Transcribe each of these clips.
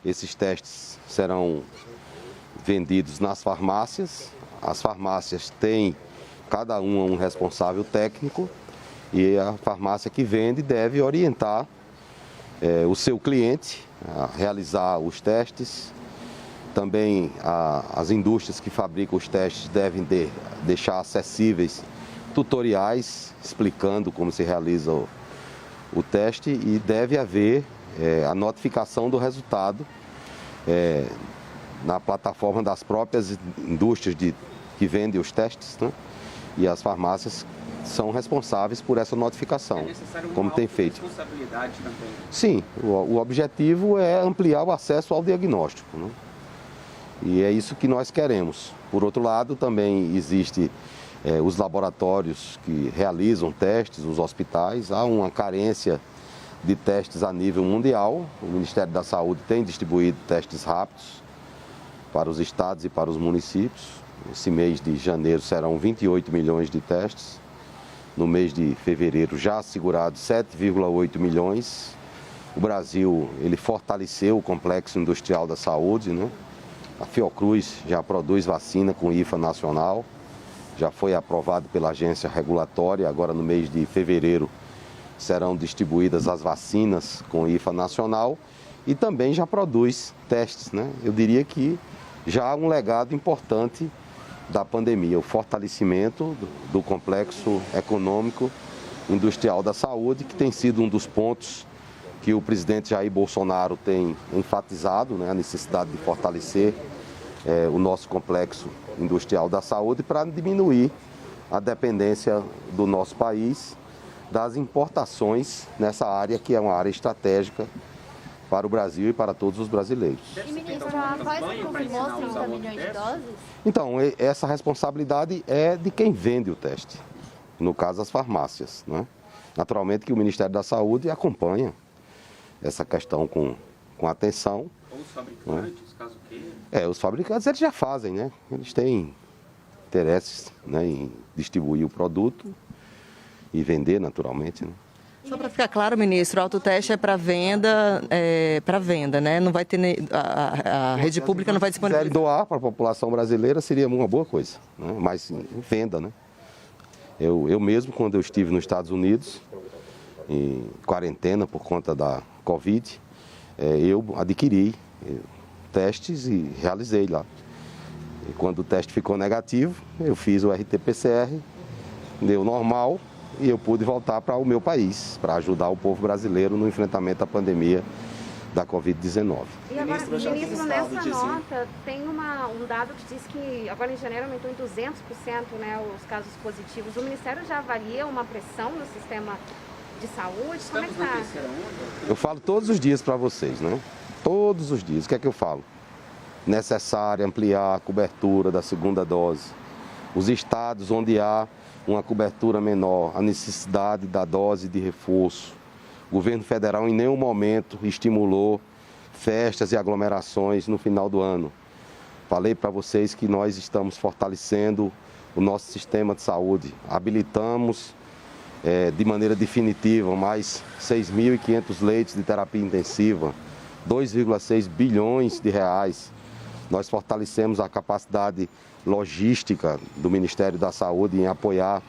Esses testes serão vendidos nas farmácias. As farmácias têm cada uma um responsável técnico e a farmácia que vende deve orientar o seu cliente a realizar os testes. Também as indústrias que fabricam os testes devem deixar acessíveis tutoriais explicando como se realiza o teste e deve haver a notificação do resultado na plataforma das próprias indústrias que vendem os testes, né? E as farmácias são responsáveis por essa notificação, como tem feito. Responsabilidade também. Sim, o objetivo é ampliar o acesso ao diagnóstico, né? E é isso que nós queremos. Por outro lado, também existe os laboratórios que realizam testes, os hospitais. Há uma carência de testes a nível mundial. O Ministério da Saúde tem distribuído testes rápidos para os estados e para os municípios. Esse mês de janeiro serão 28 milhões de testes. No mês de fevereiro já assegurados 7,8 milhões. O Brasil, ele fortaleceu o complexo industrial da saúde, né? A Fiocruz já produz vacina com IFA nacional, já foi aprovado pela agência regulatória. Agora no mês de fevereiro serão distribuídas as vacinas com IFA nacional e também já produz testes, né? Eu diria que já há um legado importante da pandemia, o fortalecimento do complexo econômico industrial da saúde, que tem sido um dos pontos que o presidente Jair Bolsonaro tem enfatizado, né, a necessidade de fortalecer o nosso complexo industrial da saúde para diminuir a dependência do nosso país das importações nessa área que é uma área estratégica para o Brasil e para todos os brasileiros. E, ministro, quais confirmou 30 milhões de doses? Então, essa responsabilidade é de quem vende o teste, no caso as farmácias, né? Naturalmente que o Ministério da Saúde acompanha essa questão com atenção. Ou os fabricantes, caso queira. Os fabricantes eles já fazem, né? Eles têm interesses, né, em distribuir o produto e vender naturalmente, né? Só para ficar claro, ministro, o autoteste é para venda, né? Não vai ter a rede pública não vai Se quiser disponibilizar. doar para a população brasileira seria uma boa coisa, né? Mas venda, né? Eu mesmo, quando eu estive nos Estados Unidos, em quarentena por conta da Covid, eu adquiri testes e realizei lá. E quando o teste ficou negativo, eu fiz o RT-PCR, deu normal e eu pude voltar para o meu país, para ajudar o povo brasileiro no enfrentamento à pandemia da Covid-19. E agora, ministro, nessa nota tem um dado que diz que agora em janeiro aumentou em 200%, né, os casos positivos. O Ministério já avalia uma pressão no sistema de saúde? Como é que está? Eu falo todos os dias para vocês, né? Todos os dias. O que é que eu falo? Necessário ampliar a cobertura da segunda dose. Os estados onde há uma cobertura menor, a necessidade da dose de reforço. O governo federal em nenhum momento estimulou festas e aglomerações no final do ano. Falei para vocês que nós estamos fortalecendo o nosso sistema de saúde. Habilitamos de maneira definitiva mais 6.500 leitos de terapia intensiva, 2,6 bilhões de reais. Nós fortalecemos a capacidade logística do Ministério da Saúde em apoiar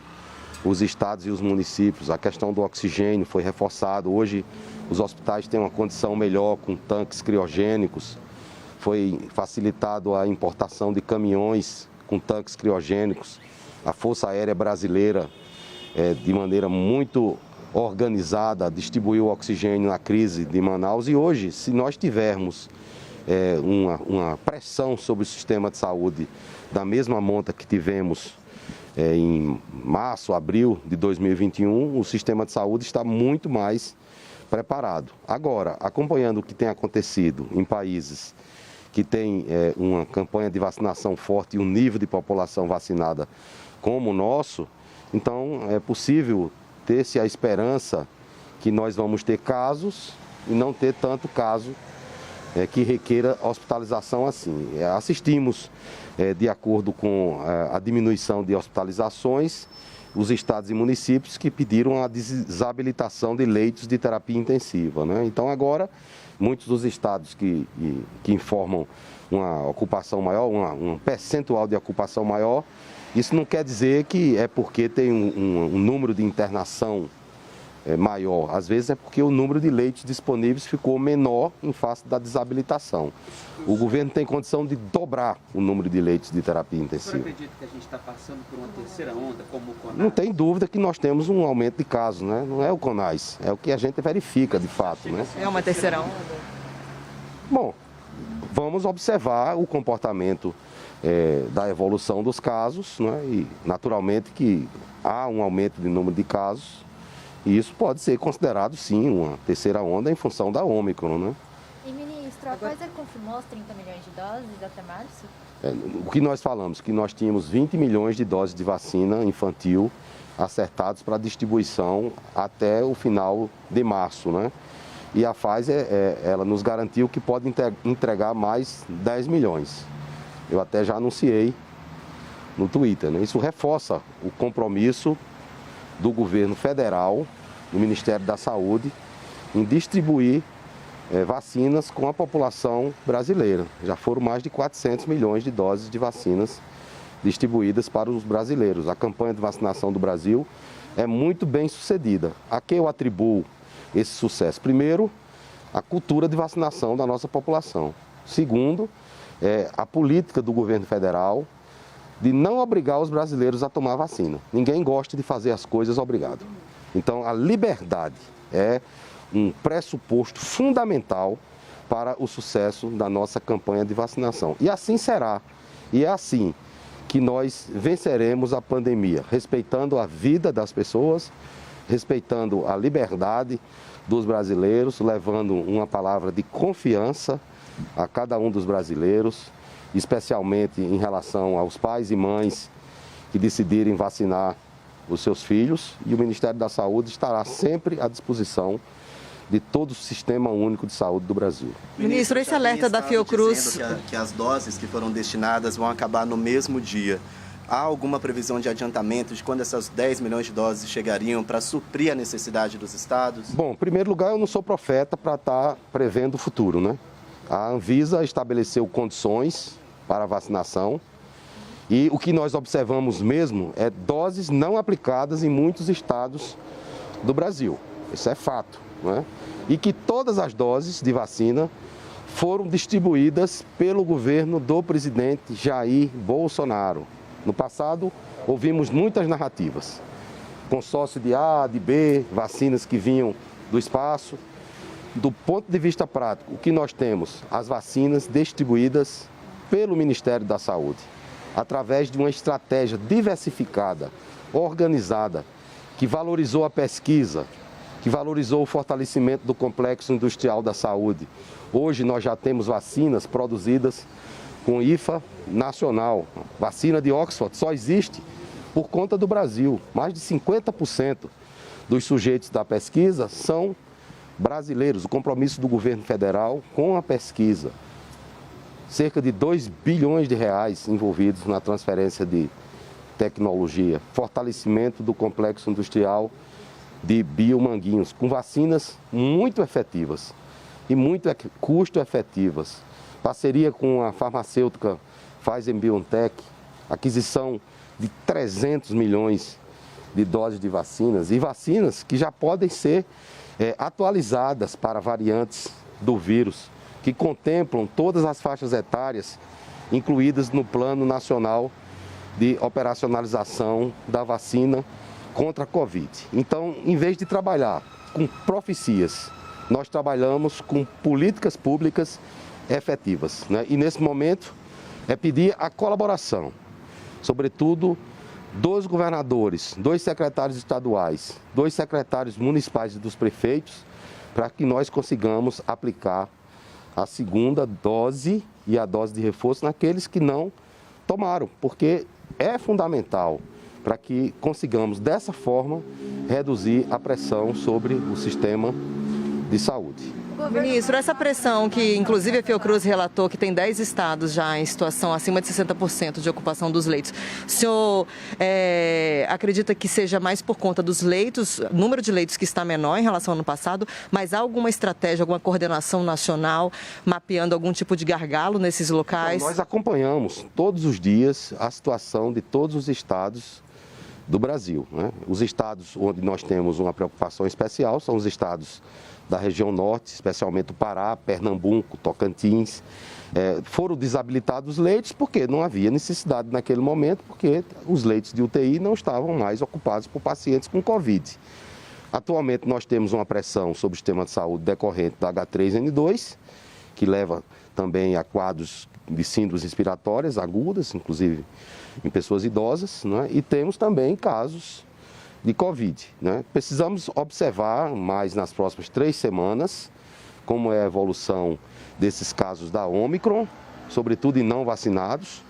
os estados e os municípios. A questão do oxigênio foi reforçado. Hoje os hospitais têm uma condição melhor com tanques criogênicos. Foi facilitado a importação de caminhões com tanques criogênicos. A Força Aérea Brasileira, de maneira muito organizada, distribuiu o oxigênio na crise de Manaus. E hoje, se nós tivermos uma pressão sobre o sistema de saúde da mesma monta que tivemos em março, abril de 2021, o sistema de saúde está muito mais preparado. Agora, acompanhando o que tem acontecido em países que têm uma campanha de vacinação forte e um nível de população vacinada como o nosso, então é possível ter-se a esperança que nós vamos ter casos e não ter tanto caso que requeira hospitalização assim. Assistimos, de acordo com a diminuição de hospitalizações, os estados e municípios que pediram a desabilitação de leitos de terapia intensiva, né? Então agora muitos dos estados que informam uma ocupação maior, um percentual de ocupação maior, isso não quer dizer que é porque tem um número de internação maior. Às vezes é porque o número de leitos disponíveis ficou menor em face da desabilitação. O governo tem condição de dobrar o número de leitos de terapia intensiva. O senhor acredita que a gente está passando por uma terceira onda, como o CONAS? Não tem dúvida que nós temos um aumento de casos, né? Não é o CONAS, é o que a gente verifica de fato, né? É uma terceira onda? Bom, vamos observar o comportamento da evolução dos casos, né? E naturalmente que há um aumento de número de casos. E isso pode ser considerado, sim, uma terceira onda em função da Ômicron, né? E, ministro, a Pfizer confirmou os 30 milhões de doses até março? O que nós falamos? Que nós tínhamos 20 milhões de doses de vacina infantil acertados para distribuição até o final de março, né? E a Pfizer, ela nos garantiu que pode entregar mais 10 milhões. Eu até já anunciei no Twitter, né? Isso reforça o compromisso do governo federal, do Ministério da Saúde, em distribuir vacinas com a população brasileira. Já foram mais de 400 milhões de doses de vacinas distribuídas para os brasileiros. A campanha de vacinação do Brasil é muito bem sucedida. A que eu atribuo esse sucesso? Primeiro, a cultura de vacinação da nossa população. Segundo, a política do governo federal de não obrigar os brasileiros a tomar vacina. Ninguém gosta de fazer as coisas obrigado. Então, a liberdade é um pressuposto fundamental para o sucesso da nossa campanha de vacinação. E assim será. E é assim que nós venceremos a pandemia, respeitando a vida das pessoas, respeitando a liberdade dos brasileiros, levando uma palavra de confiança a cada um dos brasileiros, especialmente em relação aos pais e mães que decidirem vacinar os seus filhos, e o Ministério da Saúde estará sempre à disposição de todo o Sistema Único de Saúde do Brasil. Ministro, esse alerta da Fiocruz... Que as doses que foram destinadas vão acabar no mesmo dia. Há alguma previsão de adiantamento de quando essas 10 milhões de doses chegariam para suprir a necessidade dos estados? Bom, em primeiro lugar, eu não sou profeta para estar prevendo o futuro, né? A Anvisa estabeleceu condições para a vacinação e o que nós observamos mesmo é doses não aplicadas em muitos estados do Brasil. Isso é fato, né? E que todas as doses de vacina foram distribuídas pelo governo do presidente Jair Bolsonaro. No passado, ouvimos muitas narrativas. Consórcio de A, de B, vacinas que vinham do espaço. Do ponto de vista prático, o que nós temos? As vacinas distribuídas pelo Ministério da Saúde, através de uma estratégia diversificada, organizada, que valorizou a pesquisa, que valorizou o fortalecimento do complexo industrial da saúde. Hoje nós já temos vacinas produzidas com IFA nacional. Vacina de Oxford só existe por conta do Brasil. Mais de 50% dos sujeitos da pesquisa são brasileiros. O compromisso do governo federal com a pesquisa. Cerca de 2 bilhões de reais envolvidos na transferência de tecnologia, fortalecimento do complexo industrial de Biomanguinhos, com vacinas muito efetivas e muito custo-efetivas. Parceria com a farmacêutica Pfizer-BioNTech, aquisição de 300 milhões de doses de vacinas e vacinas que já podem ser atualizadas para variantes do vírus, que contemplam todas as faixas etárias incluídas no Plano Nacional de Operacionalização da Vacina contra a Covid. Então, em vez de trabalhar com profecias, nós trabalhamos com políticas públicas efetivas, né? E nesse momento é pedir a colaboração, sobretudo dos governadores, dos secretários estaduais, dos secretários municipais e dos prefeitos, para que nós consigamos aplicar a segunda dose e a dose de reforço naqueles que não tomaram, porque é fundamental para que consigamos, dessa forma, reduzir a pressão sobre o sistema de saúde. Ministro, essa pressão que, inclusive, a Fiocruz relatou que tem 10 estados já em situação acima de 60% de ocupação dos leitos. O senhor acredita que seja mais por conta dos leitos, número de leitos que está menor em relação ao ano passado, mas há alguma estratégia, alguma coordenação nacional mapeando algum tipo de gargalo nesses locais? Então, nós acompanhamos todos os dias a situação de todos os estados do Brasil, né? Os estados onde nós temos uma preocupação especial são os estados da região norte, especialmente o Pará, Pernambuco, Tocantins. Foram desabilitados os leitos porque não havia necessidade naquele momento, porque os leitos de UTI não estavam mais ocupados por pacientes com Covid. Atualmente nós temos uma pressão sobre o sistema de saúde decorrente da H3N2, que leva também a quadros de síndromes respiratórias agudas, inclusive em pessoas idosas, né? E temos também casos de Covid, né? Precisamos observar mais nas próximas 3 semanas como é a evolução desses casos da Ômicron, sobretudo em não vacinados,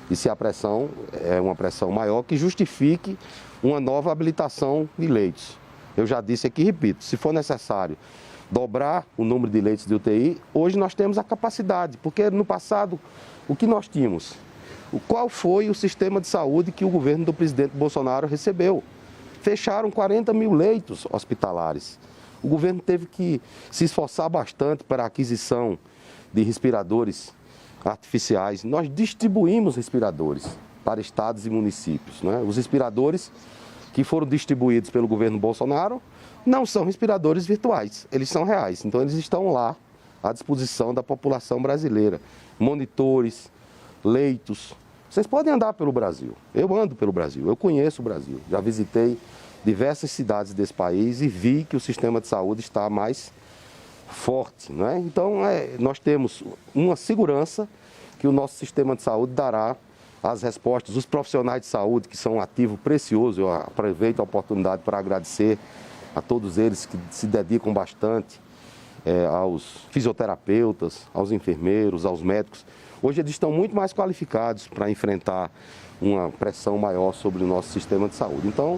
e se a pressão é uma pressão maior que justifique uma nova habilitação de leitos. Eu já disse aqui e repito, se for necessário dobrar o número de leitos de UTI, hoje nós temos a capacidade, porque no passado o que nós tínhamos? Qual foi o sistema de saúde que o governo do presidente Bolsonaro recebeu? Fecharam 40 mil leitos hospitalares. O governo teve que se esforçar bastante para a aquisição de respiradores artificiais. Nós distribuímos respiradores para estados e municípios, né? Os respiradores que foram distribuídos pelo governo Bolsonaro não são respiradores virtuais, eles são reais. Então eles estão lá à disposição da população brasileira. Monitores, leitos. Vocês podem andar pelo Brasil. Eu ando pelo Brasil, eu conheço o Brasil. Já visitei diversas cidades desse país e vi que o sistema de saúde está mais forte, né? Então nós temos uma segurança que o nosso sistema de saúde dará as respostas. Os profissionais de saúde, que são um ativo precioso, eu aproveito a oportunidade para agradecer a todos eles que se dedicam bastante, aos fisioterapeutas, aos enfermeiros, aos médicos. Hoje eles estão muito mais qualificados para enfrentar uma pressão maior sobre o nosso sistema de saúde. Então,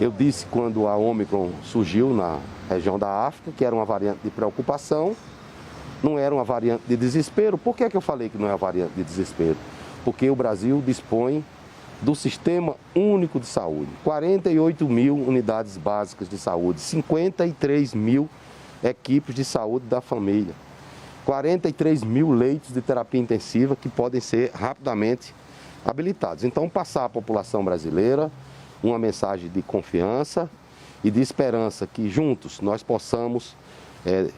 eu disse quando a Ômicron surgiu na região da África, que era uma variante de preocupação, não era uma variante de desespero. Por que eu falei que não é uma variante de desespero? Porque o Brasil dispõe do Sistema Único de Saúde, 48 mil unidades básicas de saúde, 53 mil equipes de saúde da família, 43 mil leitos de terapia intensiva que podem ser rapidamente habilitados. Então, passar à população brasileira uma mensagem de confiança e de esperança que juntos nós possamos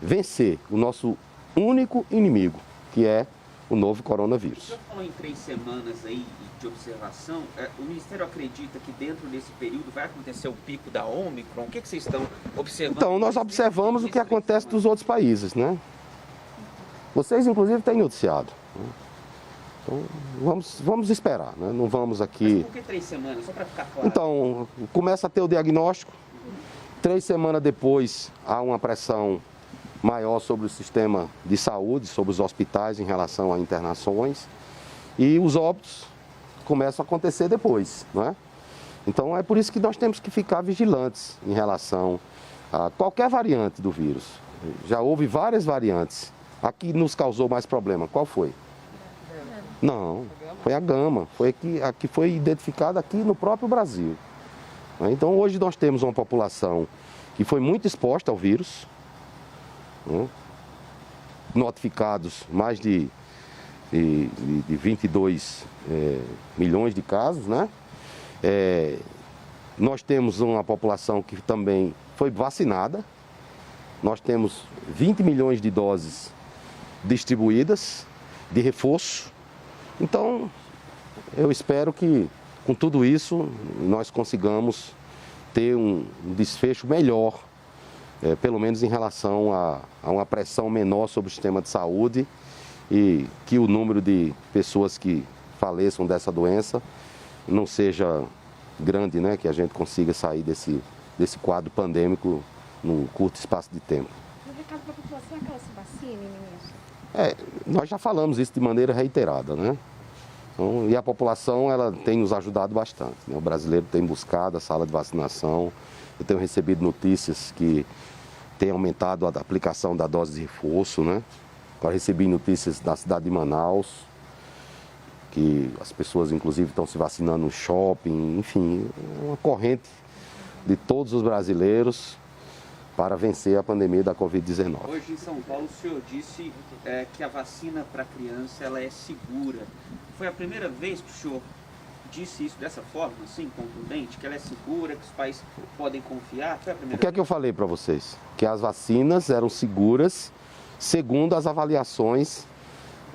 vencer o nosso único inimigo, que é o novo coronavírus. O senhor falou em 3 semanas aí de observação. O Ministério acredita que dentro desse período vai acontecer o pico da Ômicron? O que vocês estão observando? Então, nós observamos o que acontece dos outros países, né? Vocês, inclusive, têm noticiado. Então, vamos esperar, né? Não vamos aqui... Mas por que 3 semanas? Só para ficar claro. Então, começa a ter o diagnóstico. 3 semanas depois, há uma pressão maior sobre o sistema de saúde, sobre os hospitais em relação a internações. E os óbitos começam a acontecer depois, não é? Então, é por isso que nós temos que ficar vigilantes em relação a qualquer variante do vírus. Já houve várias variantes. A que nos causou mais problema, qual foi? Não, foi a gama, foi a que foi identificada aqui no próprio Brasil. Então hoje nós temos uma população que foi muito exposta ao vírus, notificados mais de 22 milhões de casos, né? Nós temos uma população que também foi vacinada, nós temos 20 milhões de doses distribuídas de reforço. Então, eu espero que com tudo isso nós consigamos ter um desfecho melhor, pelo menos em relação a uma pressão menor sobre o sistema de saúde e que o número de pessoas que faleçam dessa doença não seja grande, né? Que a gente consiga sair desse quadro pandêmico num curto espaço de tempo. O recado para a população é que ela se vacine, ministro? Nós já falamos isso de maneira reiterada, né? Então, e a população ela tem nos ajudado bastante, né? O brasileiro tem buscado a sala de vacinação. Eu tenho recebido notícias que tem aumentado a aplicação da dose de reforço, né? Eu recebi notícias da cidade de Manaus, que as pessoas inclusive estão se vacinando no shopping, enfim, uma corrente de todos os brasileiros para vencer a pandemia da Covid-19. Hoje em São Paulo o senhor disse que a vacina para criança ela é segura. Foi a primeira vez que o senhor disse isso dessa forma, assim, contundente, que ela é segura, que os pais podem confiar? Foi a primeira O que é que eu falei para vocês? Que as vacinas eram seguras segundo as avaliações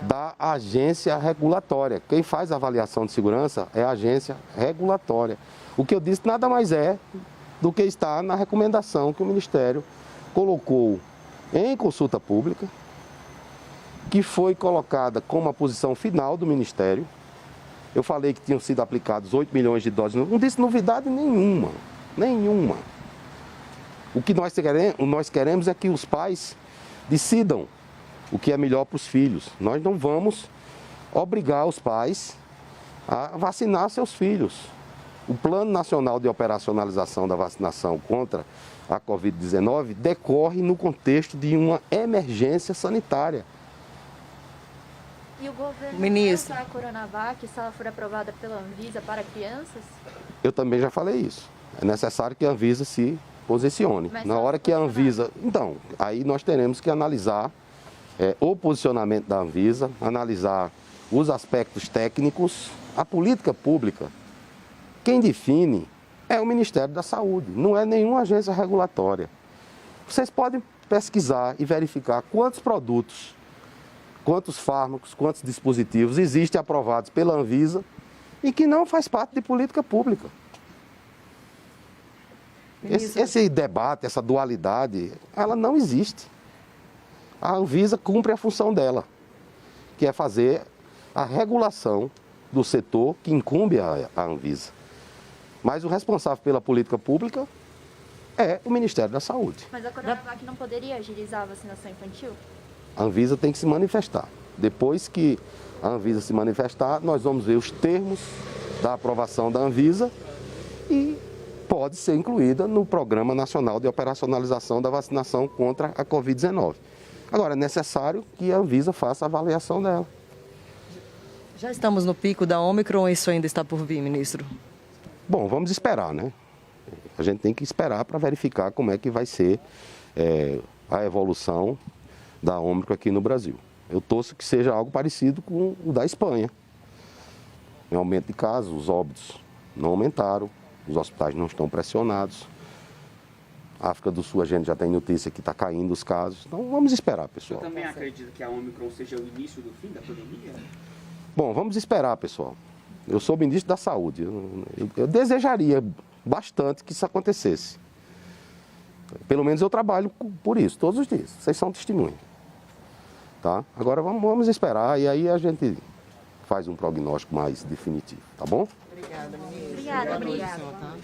da agência regulatória. Quem faz a avaliação de segurança é a agência regulatória. O que eu disse nada mais é do que está na recomendação que o Ministério colocou em consulta pública, que foi colocada como a posição final do Ministério. Eu falei que tinham sido aplicados 8 milhões de doses, não disse novidade nenhuma, nenhuma. O que nós queremos é que os pais decidam o que é melhor para os filhos. Nós não vamos obrigar os pais a vacinar seus filhos. O Plano Nacional de Operacionalização da Vacinação contra a Covid-19 decorre no contexto de uma emergência sanitária. E o governo Ministro. vai usar a Coronavac, se ela for aprovada pela Anvisa, para crianças? Eu também já falei isso. É necessário que a Anvisa se posicione. Mas Na só hora se que a posicionar. Anvisa... Então, aí nós teremos que analisar o posicionamento da Anvisa, analisar os aspectos técnicos, a política pública. Quem define é o Ministério da Saúde, não é nenhuma agência regulatória. Vocês podem pesquisar e verificar quantos produtos, quantos fármacos, quantos dispositivos existem aprovados pela Anvisa e que não faz parte de política pública. Esse debate, essa dualidade, ela não existe. A Anvisa cumpre a função dela, que é fazer a regulação do setor que incumbe a Anvisa. Mas o responsável pela política pública é o Ministério da Saúde. Mas a Coronavac não poderia agilizar a vacinação infantil? A Anvisa tem que se manifestar. Depois que a Anvisa se manifestar, nós vamos ver os termos da aprovação da Anvisa e pode ser incluída no Programa Nacional de Operacionalização da Vacinação contra a Covid-19. Agora, é necessário que a Anvisa faça a avaliação dela. Já estamos no pico da Ômicron ou isso ainda está por vir, ministro? Bom, vamos esperar, né? A gente tem que esperar para verificar como é que vai ser a evolução da Ômicron aqui no Brasil. Eu torço que seja algo parecido com o da Espanha. Em aumento de casos, os óbitos não aumentaram, os hospitais não estão pressionados. A África do Sul, a gente já tem notícia que está caindo os casos. Então, vamos esperar, O pessoal. senhor também acredita que a Ômicron seja o início do fim da pandemia? Bom, vamos esperar, pessoal. Eu sou ministro da Saúde. Eu desejaria bastante que isso acontecesse. Pelo menos eu trabalho por isso, todos os dias. Vocês são testemunhas. Tá? Agora vamos esperar e aí a gente faz um prognóstico mais definitivo, tá bom? Obrigada, ministro. Obrigada, Boa noite, obrigada. senhor, tá?